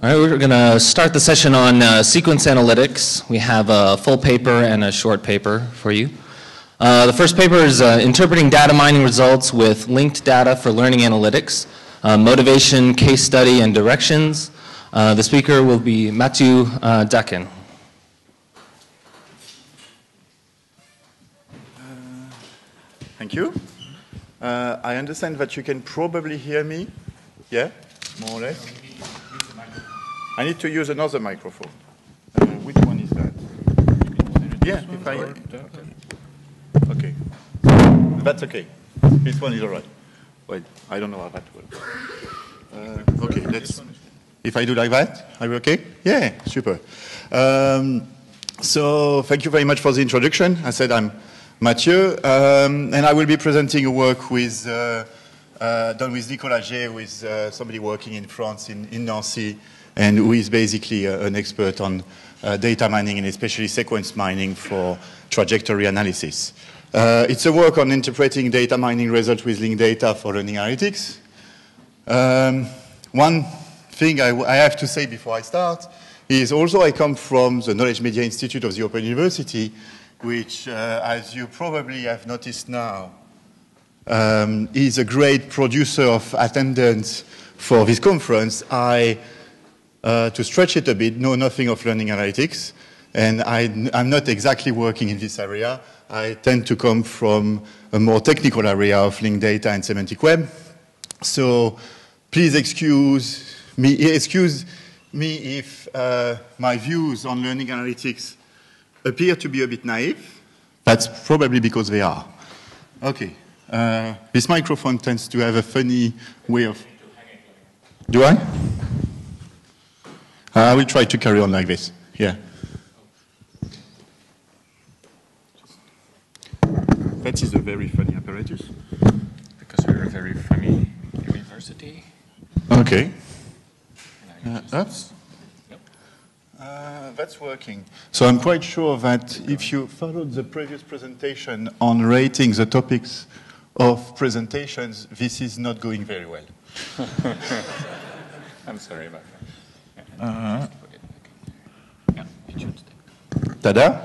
All right, we're going to start the session on sequence analytics. We have a full paper and a short paper for you. The first paper is interpreting data mining results with linked data for learning analytics, motivation, case study, and directions. The speaker will be Mathieu Dakin. Thank you. I understand that you can probably hear me. Yeah, more or less. I need to use another microphone. Which one is that? Yeah, if I... Okay. That's okay. This one is all right. Well, I don't know how that works. Okay, let's... If I do like that, are we okay? Yeah, super. So thank you very much for the introduction. I said I'm Mathieu, and I will be presenting a work with, done with Nicolas, with somebody working in France, in Nancy, and who is basically an expert on data mining and especially sequence mining for trajectory analysis. It's a work on interpreting data mining results with linked data for learning analytics. One thing I have to say before I start is also I come from the Knowledge Media Institute of the Open University, which, as you probably have noticed now, is a great producer of attendance for this conference. To stretch it a bit, know nothing of learning analytics, and I'm not exactly working in this area. I tend to come from a more technical area of linked data and semantic web. So please excuse me if my views on learning analytics appear to be a bit naive. That's probably because they are. Okay. This microphone tends to have a funny way of... Do I? I will try to carry on like this. Yeah. That is a very funny apparatus. Because we're a very funny university. Okay. That's working. So I'm quite sure that if you followed the previous presentation on rating the topics of presentations, this is not going very well. I'm sorry about that. Tada!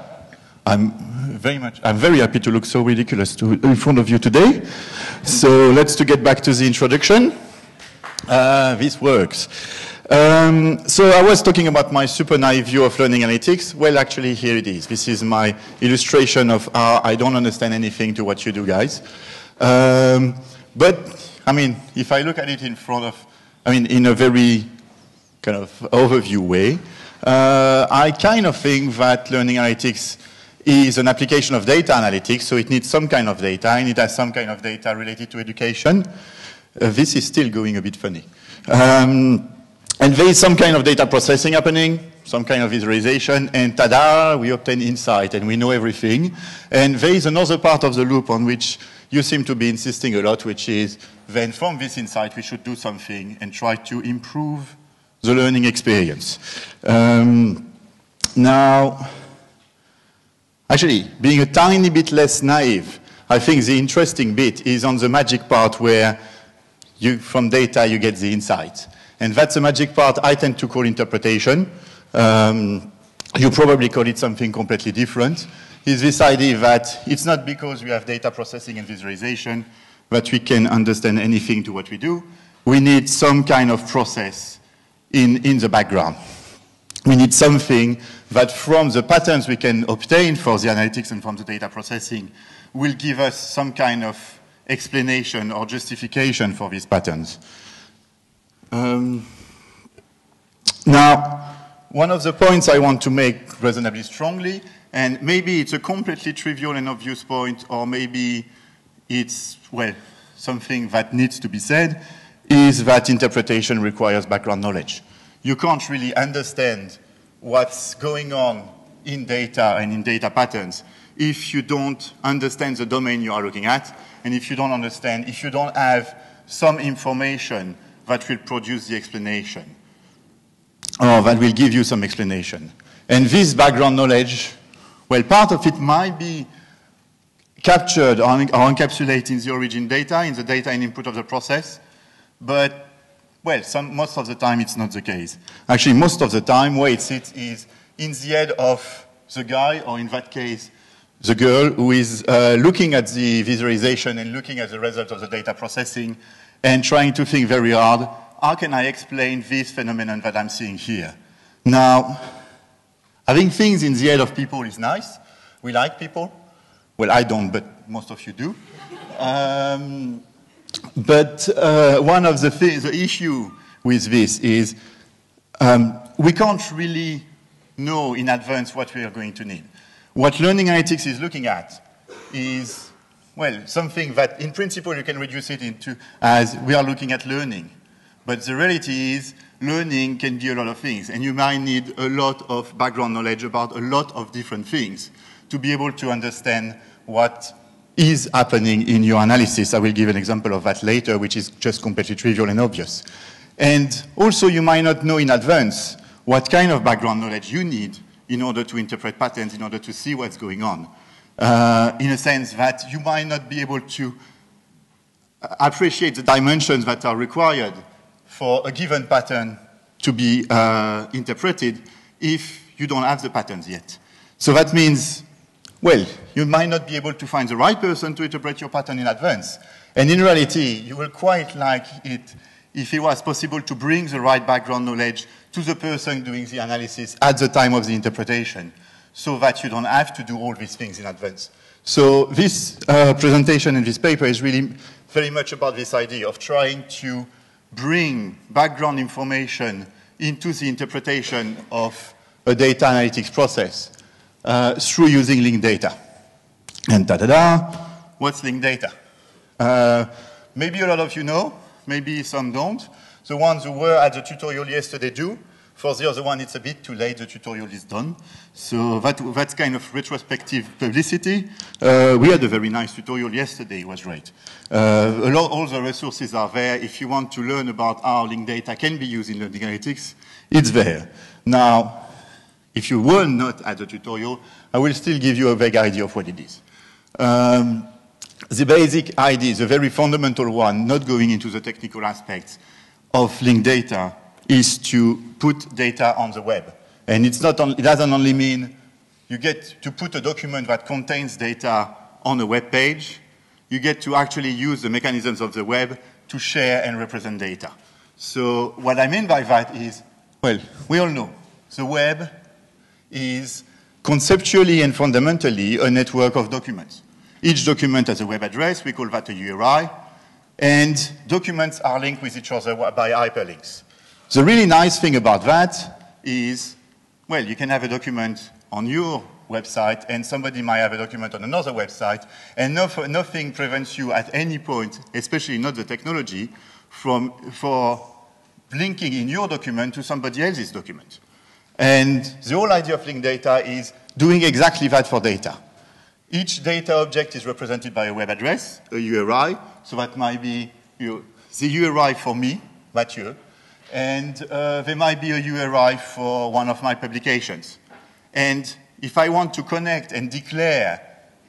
I'm very happy to look so ridiculous in front of you today. So let's get back to the introduction. This works. So I was talking about my super naive view of learning analytics. Well, actually, here it is. This is my illustration of how I don't understand anything to what you do, guys. But, I mean, if I look at it in a very kind of overview way, I kind of think that learning analytics is an application of data analytics, so it needs some kind of data, and it has some kind of data related to education. This is still going a bit funny. And there is some kind of data processing happening, some kind of visualization, and tada, we obtain insight, and we know everything. And there is another part of the loop on which you seem to be insisting a lot, which is then from this insight we should do something and try to improve the learning experience. Now, actually, being a tiny bit less naive, I think the interesting bit is on the magic part where from data you get the insight. And that's the magic part I tend to call interpretation. You probably call it something completely different. Is this idea that it's not because we have data processing and visualization that we can understand anything to what we do. We need some kind of process in the background. We need something that from the patterns we can obtain for the analytics and from the data processing will give us some kind of explanation or justification for these patterns. Now, one of the points I want to make reasonably strongly, and maybe it's a completely trivial and obvious point, or maybe it's, well, something that needs to be said, is that interpretation requires background knowledge. You can't really understand what's going on in data and in data patterns if you don't understand the domain you are looking at, and if you don't have some information that will produce the explanation, or that will give you some explanation. And this background knowledge, well, part of it might be captured or encapsulated in the origin data, in the data and input of the process, but Well, most of the time it's not the case. Actually, most of the time where it sits is in the head of the guy, or in that case, the girl who is looking at the visualization and looking at the result of the data processing and trying to think very hard, how can I explain this phenomenon that I'm seeing here? Now, having things in the head of people is nice. We like people. Well, I don't, but most of you do. But one of the issue with this is we can't really know in advance what we are going to need. What learning analytics is looking at is, well, something that in principle you can reduce it into as we are looking at learning. But the reality is learning can be a lot of things, and you might need a lot of background knowledge about a lot of different things to be able to understand what is happening in your analysis. I will give an example of that later, which is just completely trivial and obvious. And also you might not know in advance what kind of background knowledge you need in order to interpret patterns, in order to see what's going on. In a sense that you might not be able to appreciate the dimensions that are required for a given pattern to be interpreted if you don't have the patterns yet. So that means, well, you might not be able to find the right person to interpret your pattern in advance. And in reality, you will quite like it if it was possible to bring the right background knowledge to the person doing the analysis at the time of the interpretation, so that you don't have to do all these things in advance. So this presentation and this paper is really very much about this idea of trying to bring background information into the interpretation of a data analytics process through using linked data. And ta-da-da, what's linked data? Maybe a lot of you know, maybe some don't. The ones who were at the tutorial yesterday do. For the other one, it's a bit too late, the tutorial is done. So that's kind of retrospective publicity. We had a very nice tutorial yesterday, it was great. All the resources are there. If you want to learn about how linked data can be used in learning analytics, it's there. Now, if you were not at the tutorial, I will still give you a vague idea of what it is. The basic idea, the very fundamental one, not going into the technical aspects of linked data, is to put data on the web. And it doesn't only mean you get to put a document that contains data on a web page. You get to actually use the mechanisms of the web to share and represent data. So what I mean by that is, well, we all know the web is conceptually and fundamentally a network of documents. Each document has a web address, we call that a URI, and documents are linked with each other by hyperlinks. The really nice thing about that is, well, you can have a document on your website and somebody might have a document on another website, and nothing prevents you at any point, especially not the technology, for linking in your document to somebody else's document. And the whole idea of linked data is doing exactly that for data. Each data object is represented by a web address, a URI, so that might be the URI for me, Mathieu, and there might be a URI for one of my publications. And if I want to connect and declare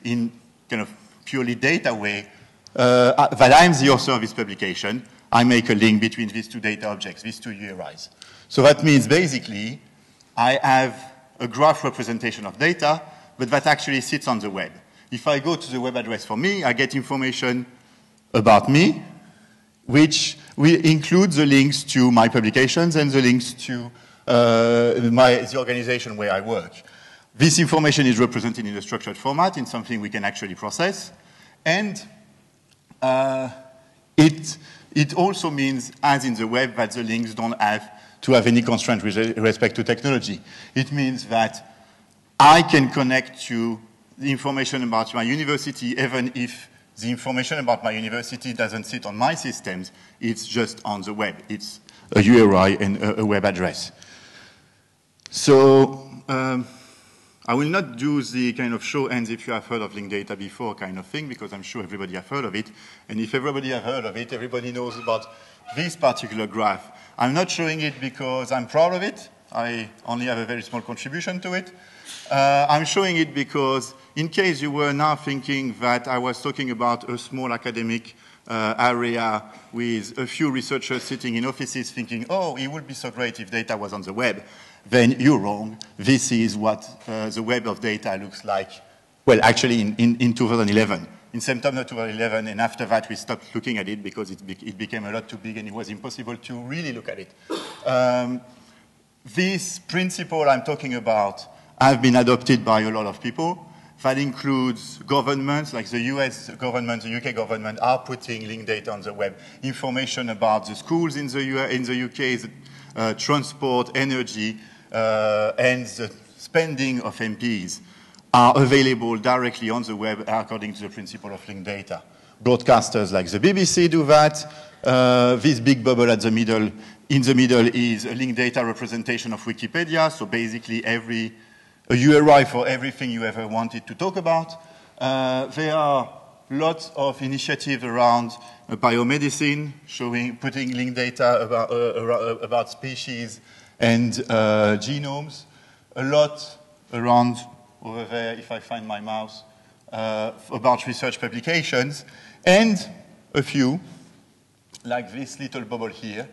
in kind of purely data way that I'm the author of this publication, I make a link between these two data objects, these two URIs. So that means basically I have a graph representation of data, but that actually sits on the web. If I go to the web address for me, I get information about me, which will include the links to my publications and the links to the organization where I work. This information is represented in a structured format, in something we can actually process. And it also means, as in the web, that the links don't have to have any constraint with respect to technology. It means that I can connect to the information about my university, even if the information about my university doesn't sit on my systems, it's just on the web. It's a URI and a web address. So I will not do the kind of show hands if you have heard of linked data before kind of thing, because I'm sure everybody has heard of it. And if everybody has heard of it, everybody knows about this particular graph. I'm not showing it because I'm proud of it. I only have a very small contribution to it. I'm showing it because, in case you were now thinking that I was talking about a small academic area with a few researchers sitting in offices thinking, oh, it would be so great if data was on the web, then you're wrong. This is what the web of data looks like, well, actually in 2011. In September 2011, and after that we stopped looking at it because it became a lot too big and it was impossible to really look at it. This principle I'm talking about have been adopted by a lot of people. That includes governments, like the US government, the UK government, are putting linked data on the web. Information about the schools in the UK, transport, energy, and the spending of MPs are available directly on the web according to the principle of linked data. Broadcasters like the BBC do that. This big bubble in the middle is a linked data representation of Wikipedia, so basically a URI for everything you ever wanted to talk about. There are lots of initiatives around biomedicine, putting linked data about species and genomes. A lot around, over there, if I find my mouse, about research publications. And a few, like this little bubble here,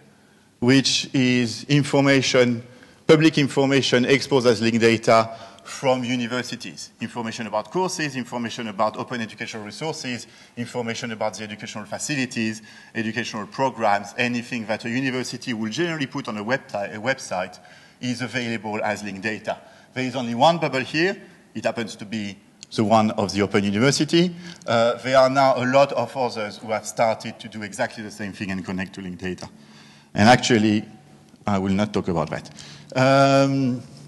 which is information, public information exposed as linked data from universities. Information about courses, information about open educational resources, information about the educational facilities, educational programs, anything that a university will generally put on a website is available as linked data. There is only one bubble here. It happens to be the one of the Open University. There are now a lot of others who have started to do exactly the same thing and connect to linked data. And actually, I will not talk about that.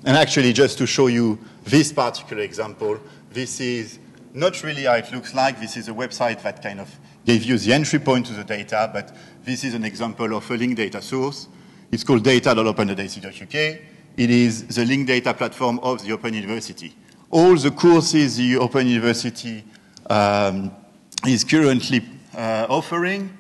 And actually, just to show you this particular example, this is not really how it looks like. This is a website that kind of gave you the entry point to the data, but this is an example of a linked data source. It's called data.open.ac.uk. It is the linked data platform of the Open University. All the courses the Open University is currently offering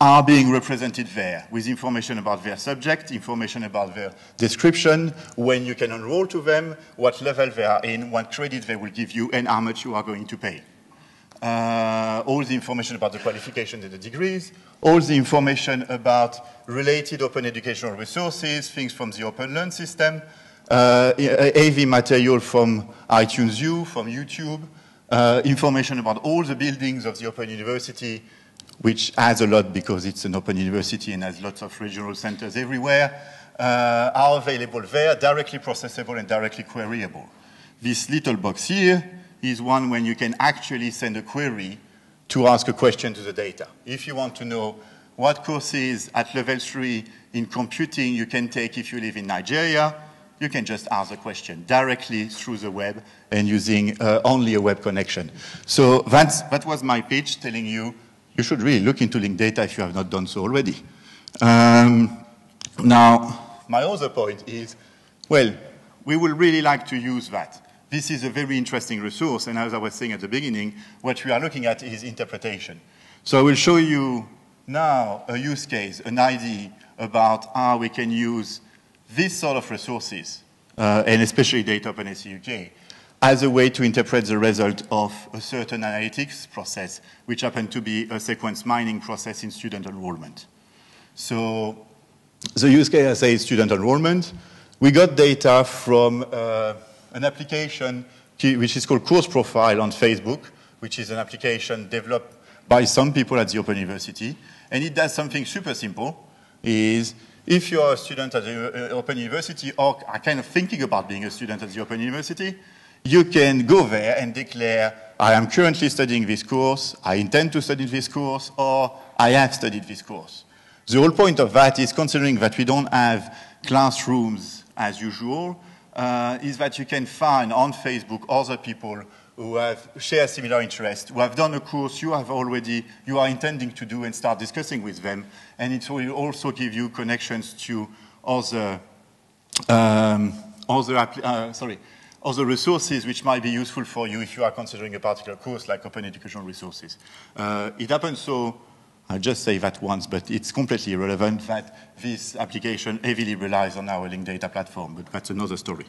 are being represented there with information about their subject, information about their description, when you can enroll to them, what level they are in, what credit they will give you, and how much you are going to pay. All the information about the qualifications and the degrees, all the information about related open educational resources, things from the Open Learn system, AV material from iTunes U, from YouTube, information about all the buildings of the Open University, which adds a lot because it's an open university and has lots of regional centers everywhere, are available there, directly processable and directly queryable. This little box here is one when you can actually send a query to ask a question to the data. If you want to know what courses at level 3 in computing you can take if you live in Nigeria, you can just ask the question directly through the web and using only a web connection. So that was my pitch, telling you you should really look into linked data if you have not done so already. Now, my other point is, well, we would really like to use that. This is a very interesting resource, and as I was saying at the beginning, what we are looking at is interpretation. So I will show you now a use case, an idea about how we can use this sort of resources, and especially data open SCUK, as a way to interpret the result of a certain analytics process, which happened to be a sequence mining process in student enrollment. So the use case, I say, is student enrollment. We got data from an application which is called Course Profile on Facebook, which is an application developed by some people at the Open University. And it does something super simple, is if you are a student at the Open University or are kind of thinking about being a student at the Open University, you can go there and declare, I am currently studying this course, I intend to study this course, or I have studied this course. The whole point of that is, considering that we don't have classrooms as usual, is that you can find on Facebook other people who have shared similar interests, who have done a course you are intending to do and start discussing with them. And it will also give you connections to other resources which might be useful for you if you are considering a particular course like open educational resources. It happens so, I'll just say that once, but it's completely irrelevant that this application heavily relies on our linked data platform, but that's another story.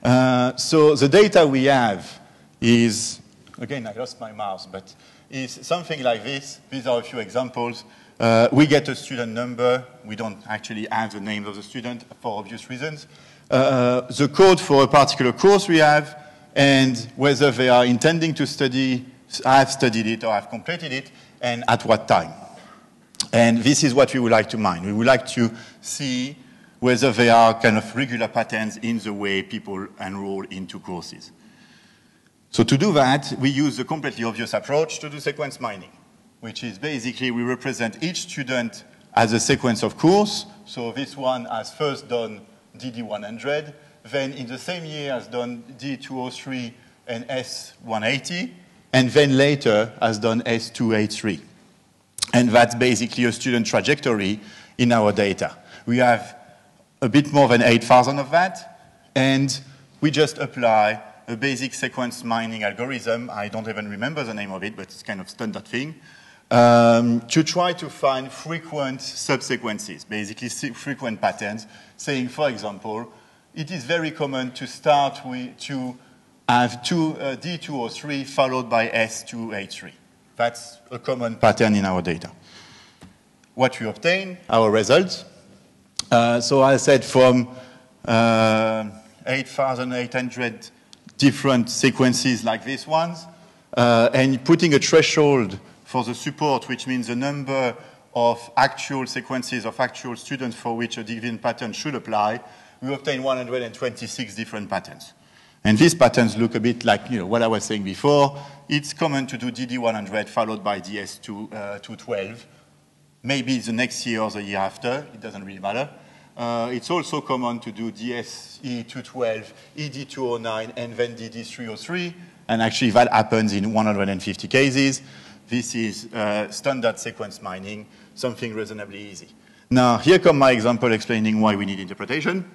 So the data we have is, again, I lost my mouse, but is something like this. These are a few examples. We get a student number. We don't actually have the name of the student for obvious reasons. The code for a particular course we have, and whether they are intending to study, have studied it or have completed it, and at what time. And this is what we would like to mine. We would like to see whether there are kind of regular patterns in the way people enroll into courses. So to do that, we use a completely obvious approach to do sequence mining, which is basically we represent each student as a sequence of course. So this one has first done DD100, then in the same year has done D203 and S180, and then later has done S283. And that's basically a student trajectory in our data. We have a bit more than 8,000 of that, and we just apply a basic sequence mining algorithm. I don't even remember the name of it, but it's kind of standard thing, to try to find frequent subsequences, basically frequent patterns, saying, for example, it is very common to start with, to have D203 followed by S283. That's a common pattern in our data. What we obtain, our results. So I said from 8,800 different sequences like these ones, and putting a threshold for the support, which means the number of actual sequences of actual students for which a given pattern should apply, we obtain 126 different patterns. And these patterns look a bit like what I was saying before. It's common to do DD100 followed by DS212. Maybe the next year or the year after. It doesn't really matter. It's also common to do DSE212, ED209, and then DD303. And actually, that happens in 150 cases. This is standard sequence mining, something reasonably easy. Now, here comes my example explaining why we need interpretation.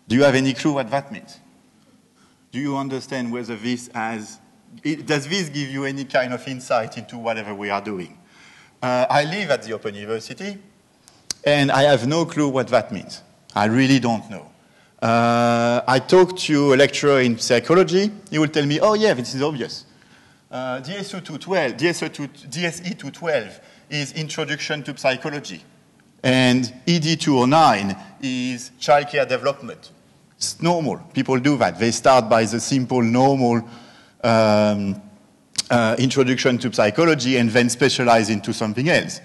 Do you have any clue what that means? Do you understand whether this does this give you any kind of insight into whatever we are doing? I live at the Open University, and I have no clue what that means. I really don't know. I talked to a lecturer in psychology. He will tell me, oh yeah, this is obvious. DSE212 is Introduction to Psychology, and ED209 is Childcare Development. It's normal. People do that. They start by the simple, normal introduction to psychology and then specialize into something else.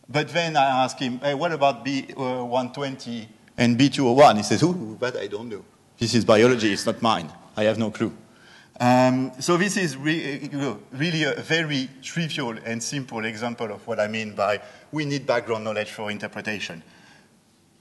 But then I ask him, hey, what about B120 and B201? He says, ooh, that I don't know. This is biology. It's not mine. I have no clue. So this is really a very trivial and simple example of what I mean by we need background knowledge for interpretation.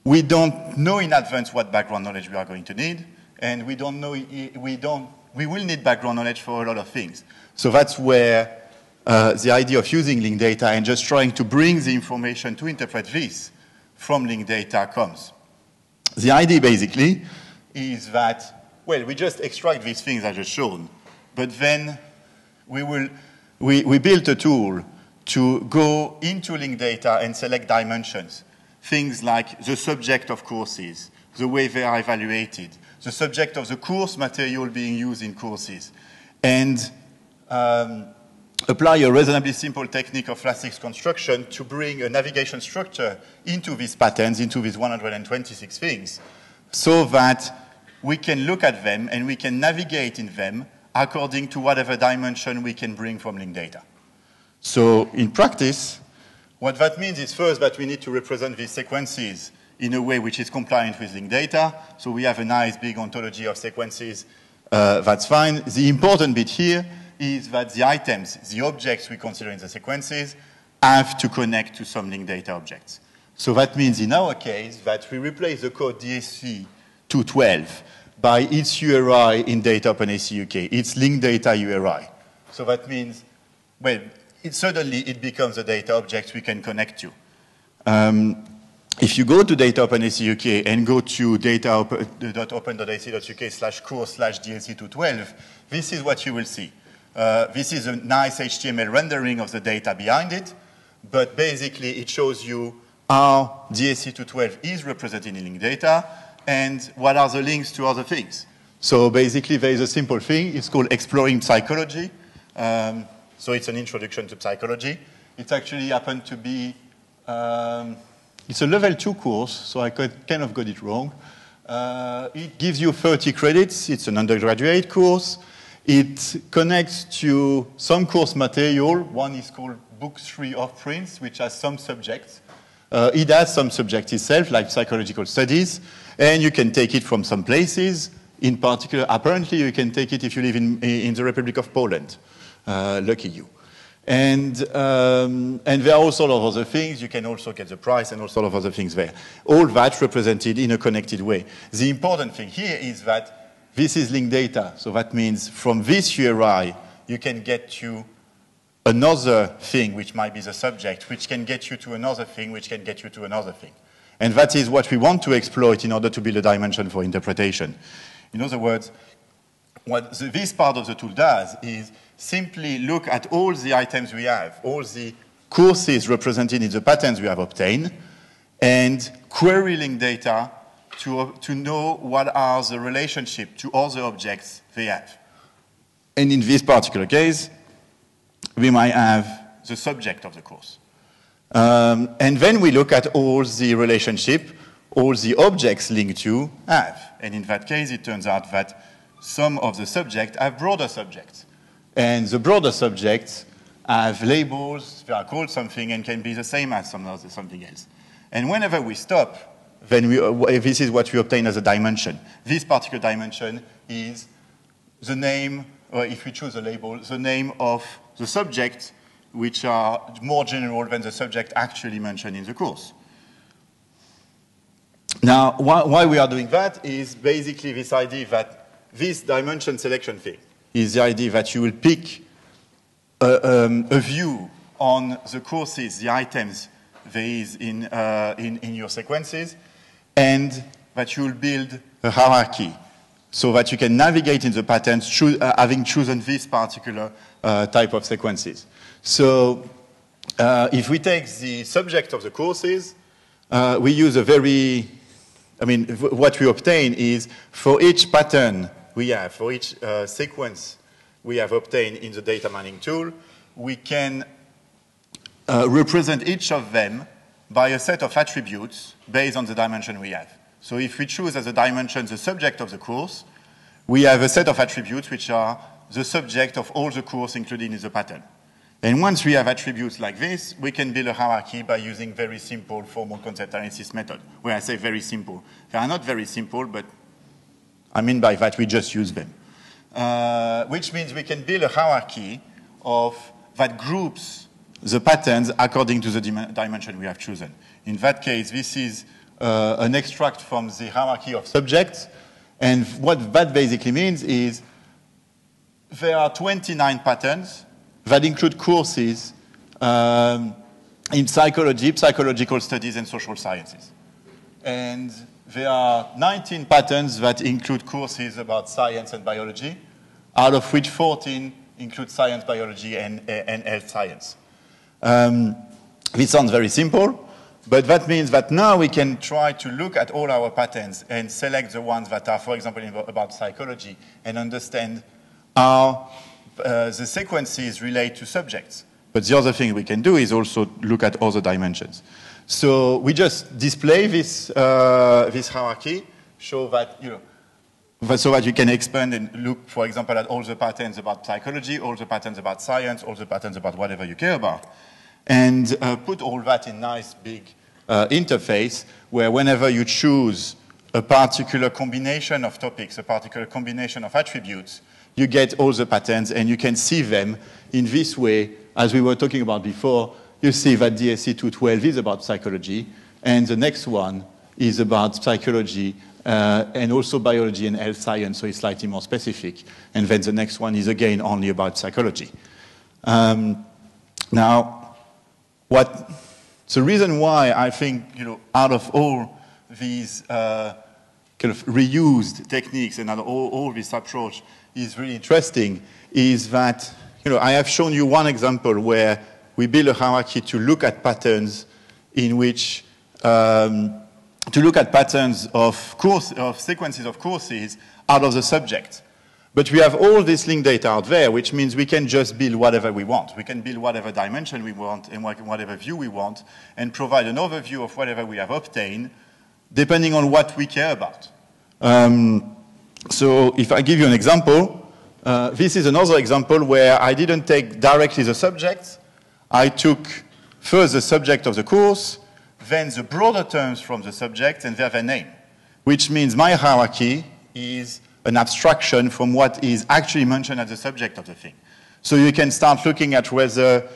We don't know in advance what background knowledge we are going to need, and we don't know, we will need background knowledge for a lot of things. So that's where the idea of using linked data and just trying to bring the information to interpret this from linked data comes. The idea basically is that, well, we just extract these things I just shown, but then we built a tool to go into linked data and select dimensions. Things like the subject of courses, the way they are evaluated, the subject of the course material being used in courses, and apply a reasonably simple technique of Lassix construction to bring a navigation structure into these patterns, into these 126 things, so that we can look at them and we can navigate in them according to whatever dimension we can bring from linked data. So in practice, what that means is first that we need to represent these sequences in a way which is compliant with linked data. So we have a nice big ontology of sequences. That's fine. The important bit here is that the items, the objects we consider in the sequences, have to connect to some linked data objects. So that means in our case that we replace the code DSE212 by its URI in data OpenAC UK, its linked data URI. So that means, well, suddenly it becomes a data object we can connect to. If you go to data OpenAC UK and go to data.open.ac.uk/course/DSE212, this is what you will see. This is a nice HTML rendering of the data behind it, but basically it shows you how DSE212 is represented in linked data and what are the links to other things. So basically there is a simple thing, it's called exploring psychology. So it's an introduction to psychology. It actually happened to be, it's a level 2 course, so I kind of got it wrong. It gives you 30 credits. It's an undergraduate course. It connects to some course material. One is called Book 3 of Prince, which has some subjects. It has some subjects itself, like psychological studies, and you can take it from some places. In particular, apparently, you can take it if you live in the Republic of Poland. Lucky you. And there are all sorts of other things. You can also get the price and all sorts of other things there. All that represented in a connected way. The important thing here is that this is linked data. So that means from this URI, you can get to another thing, which might be the subject, which can get you to another thing, which can get you to another thing. And that is what we want to exploit in order to build a dimension for interpretation. In other words, what this part of the tool does is simply look at all the items we have, all the courses represented in the patterns we have obtained, and query link data to know what are the relationship to other objects they have. And in this particular case, we might have the subject of the course. And then we look at all the relationship, all the objects linked to have. And in that case, it turns out that some of the subjects have broader subjects. And the broader subjects have labels, they are called something, and can be the same as something else. And whenever we stop, then this is what we obtain as a dimension. This particular dimension is the name, or if we choose a label, the name of the subject, which are more general than the subject actually mentioned in the course. Now, why we are doing that is basically this idea that this dimension selection thing is the idea that you will pick a view on the courses, the items there is in your sequences, and that you will build a hierarchy so that you can navigate in the patterns having chosen this particular type of sequences. So if we take the subject of the courses, we use a very, what we obtain is for each pattern we have, for each sequence we have obtained in the data mining tool, we can represent each of them by a set of attributes based on the dimension we have. So if we choose as a dimension the subject of the course, we have a set of attributes which are the subject of all the course included in the pattern. And once we have attributes like this, we can build a hierarchy by using very simple formal concept analysis method. When I say very simple, they are not very simple, but I mean by that we just use them. Which means we can build a hierarchy that groups the patterns according to the dimension we have chosen. In that case, this is an extract from the hierarchy of subjects. And what that basically means is there are 29 patterns that include courses in psychology, psychological studies, and social sciences. And there are 19 patterns that include courses about science and biology, out of which 14 include science, biology, and health science. This sounds very simple, but that means that now we can try to look at all our patterns and select the ones that are, for example, about psychology and understand how the sequences relate to subjects. But the other thing we can do is also look at other dimensions. So we just display this, this hierarchy, show that, so that you can expand and look, for example, at all the patterns about psychology, all the patterns about science, all the patterns about whatever you care about, and put all that in nice big interface where whenever you choose a particular combination of topics, a particular combination of attributes, you get all the patterns and you can see them in this way. As we were talking about before, you see that DSC 212 is about psychology, and the next one is about psychology and also biology and health science, so it's slightly more specific. And then the next one is again only about psychology. Now, the reason why I think, out of all these kind of reused techniques and all this approach is really interesting is that, I have shown you one example where we build a hierarchy to look at patterns in which, to look at patterns of sequences of courses out of the subject. But we have all this linked data out there, which means we can just build whatever we want. We can build whatever dimension we want and whatever view we want and provide an overview of whatever we have obtained, depending on what we care about. So if I give you an example, this is another example where I didn't take directly the subject. I took first the subject of the course, then the broader terms from the subject, and their name, which means my hierarchy is an abstraction from what is actually mentioned as the subject of the thing. So you can start looking at whether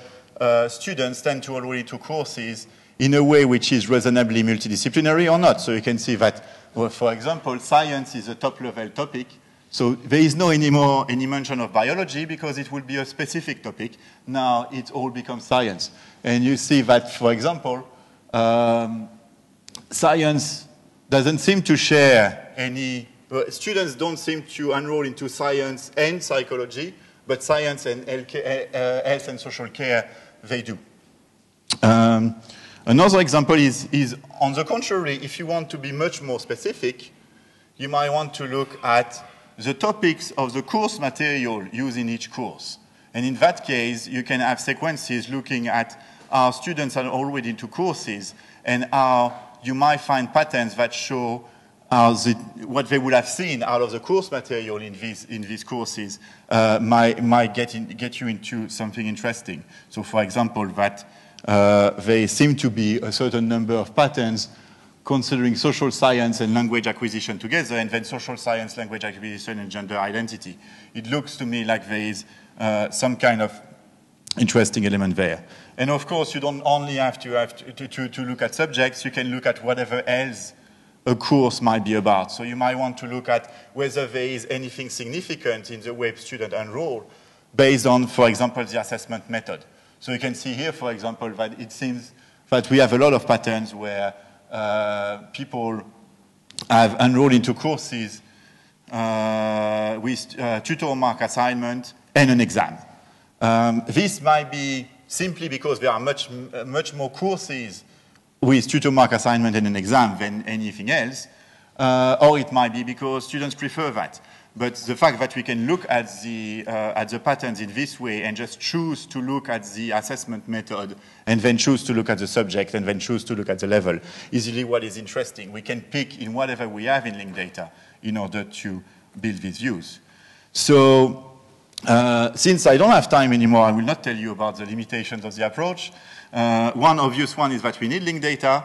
students tend to already to courses in a way which is reasonably multidisciplinary or not. So you can see that, well, for example, science is a top-level topic. So there is no anymore any mention of biology because it would be a specific topic. Now it all becomes science. And you see that, for example, science doesn't seem to share any students don't seem to enroll into science and psychology, but science and health and social care, they do. Another example is, on the contrary, if you want to be much more specific, you might want to look at the topics of the course material used in each course. And in that case, you can have sequences looking at how students are already into courses and how you might find patterns that show what they would have seen out of the course material in these courses might get you into something interesting. So, for example, that there seem to be a certain number of patterns considering social science and language acquisition together, and then social science, language acquisition, and gender identity. It looks to me like there is some kind of interesting element there. And of course, you don't only have to look at subjects, you can look at whatever else a course might be about. So you might want to look at whether there is anything significant in the way students enroll based on, for example, the assessment method. So you can see here, for example, that it seems that we have a lot of patterns where people have enrolled into courses with tutor mark assignment and an exam. This might be simply because there are much more courses with tutor mark assignment and an exam than anything else, or it might be because students prefer that. But the fact that we can look at the patterns in this way and just choose to look at the assessment method and then choose to look at the subject and then choose to look at the level is really what is interesting. We can pick in whatever we have in linked data in order to build these views. So since I don't have time anymore, I will not tell you about the limitations of the approach. One obvious one is that we need linked data,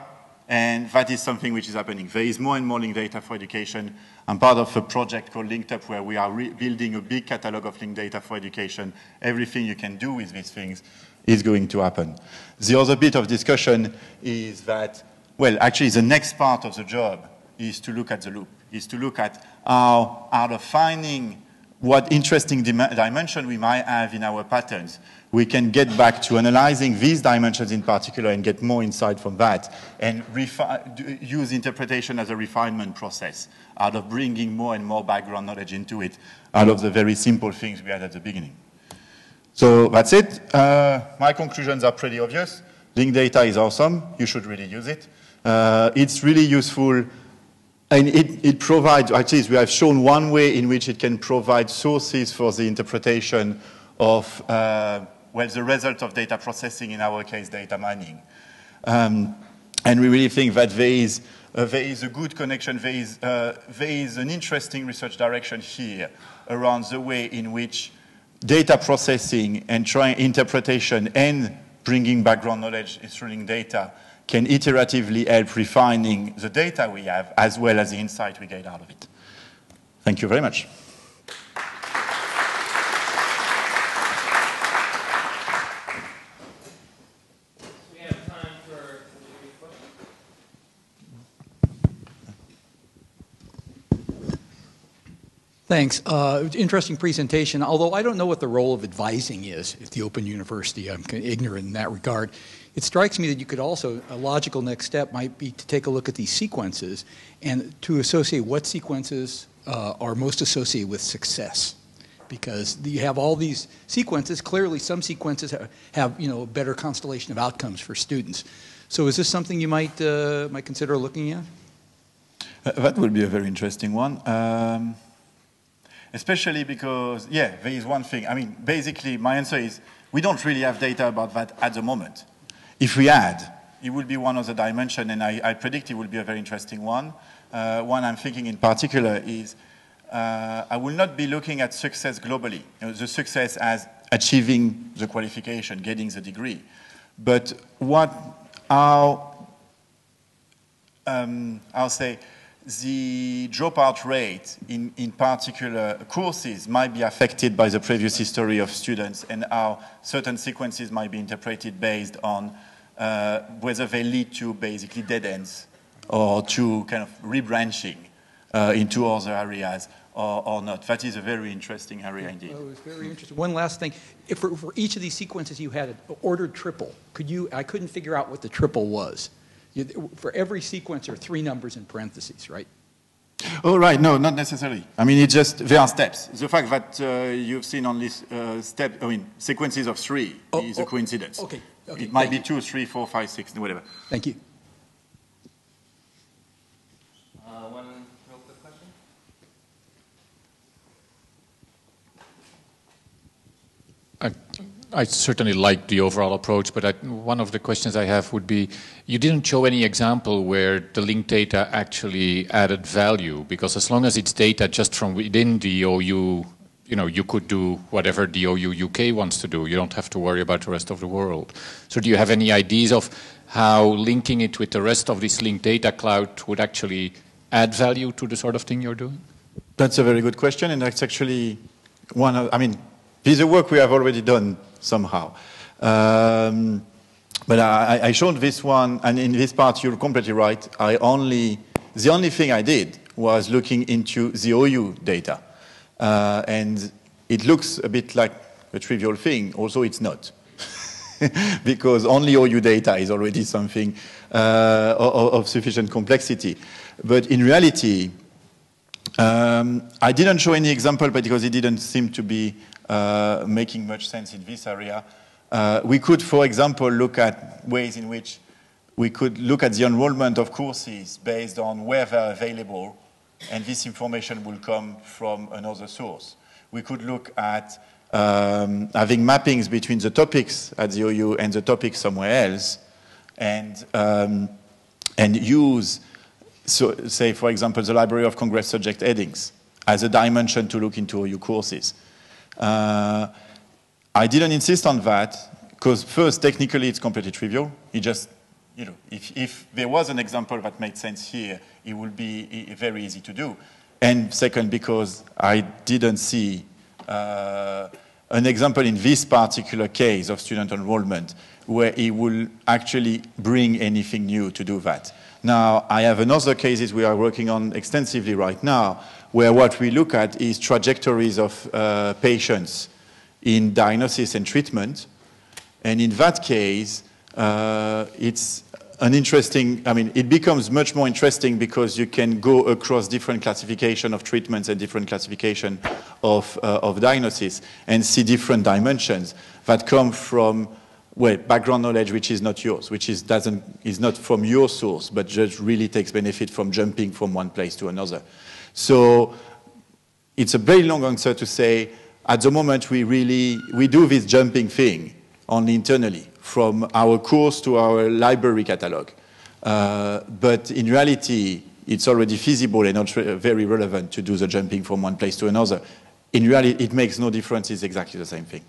and that is something which is happening. There is more and more linked data for education. I'm part of a project called Linked Up where we are building a big catalog of linked data for education. Everything you can do with these things is going to happen. The other bit of discussion is that, well, actually the next part of the job is to look at the loop, is to look at how out of finding what interesting dimension we might have in our patterns, we can get back to analyzing these dimensions in particular and get more insight from that and use interpretation as a refinement process out of bringing more and more background knowledge into it out of the very simple things we had at the beginning. So that's it. My conclusions are pretty obvious. Linked data is awesome. You should really use it. It's really useful. And it provides, at least we have shown one way in which it can provide sources for the interpretation of, well, the result of data processing, in our case, data mining. And we really think that there is a good connection, there is an interesting research direction here around the way in which data processing and interpretation and bringing background knowledge through linked data can iteratively help refining the data we have as well as the insight we get out of it. Thank you very much. We have time for questions. Thanks. Interesting presentation, although I don't know what the role of advising is at the Open University. I'm ignorant in that regard. It strikes me that you could also, a logical next step might be to take a look at these sequences and to associate what sequences are most associated with success. Because you have all these sequences, clearly some sequences have a better constellation of outcomes for students. So is this something you might consider looking at? That would be a very interesting one. And especially because, yeah, there is one thing. I mean, basically, my answer is we don't really have data about that at the moment. If we had, it would be one of the dimensions, and I predict it will be a very interesting one. One I'm thinking in particular is I will not be looking at success globally, the success as achieving the qualification, getting the degree, but I'll say the dropout rate in particular courses might be affected by the previous history of students and how certain sequences might be interpreted based on whether they lead to basically dead ends or to kind of rebranching into other areas or not. That is a very interesting area indeed. Oh, it's very interesting. One last thing. If for each of these sequences you had an ordered triple, I couldn't figure out what the triple was. For every sequence, there are 3 numbers in parentheses, right? Oh, right. No, not necessarily. I mean, it's just, there are steps. The fact that you've seen only sequences of 3 is a coincidence. Okay. It might be 2, 3, 4, 5, 6, whatever. Thank you. One real quick question? I certainly like the overall approach, but one of the questions I have would be, you didn't show any example where the linked data actually added value, because as long as it's data just from within the OU, you could do whatever the OU UK wants to do. You don't have to worry about the rest of the world. So do you have any ideas of how linking it with the rest of this linked data cloud would actually add value to the sort of thing you're doing? That's a very good question, and that's actually one of, this is a work we have already done somehow. But I showed this one, and in this part you're completely right. The only thing I did was looking into the OU data. And it looks a bit like a trivial thing, also it's not. Because only OU data is already something of sufficient complexity. But in reality, I didn't show any example because it didn't seem to be making much sense in this area. We could, for example, look at ways in which we could look at the enrollment of courses based on where they're available, and this information will come from another source. We could look at having mappings between the topics at the OU and the topics somewhere else, and use, say, for example, the Library of Congress subject headings as a dimension to look into OU courses. I didn't insist on that because first, technically, it's completely trivial. It just, if there was an example that made sense here, it would be very easy to do. And second, because I didn't see an example in this particular case of student enrollment where it will actually bring anything new to do that. Now, I have another cases we are working on extensively right now, where what we look at is trajectories of patients in diagnosis and treatment. And in that case, it's an interesting, it becomes much more interesting because you can go across different classification of treatments and different classification of diagnosis and see different dimensions that come from background knowledge which is not yours, which is not from your source, but just really takes benefit from jumping from one place to another. So it's a very long answer to say, at the moment we do this jumping thing only internally, from our course to our library catalog. But in reality, it's already feasible and not very relevant to do the jumping from one place to another. In reality, it makes no difference, it's exactly the same thing.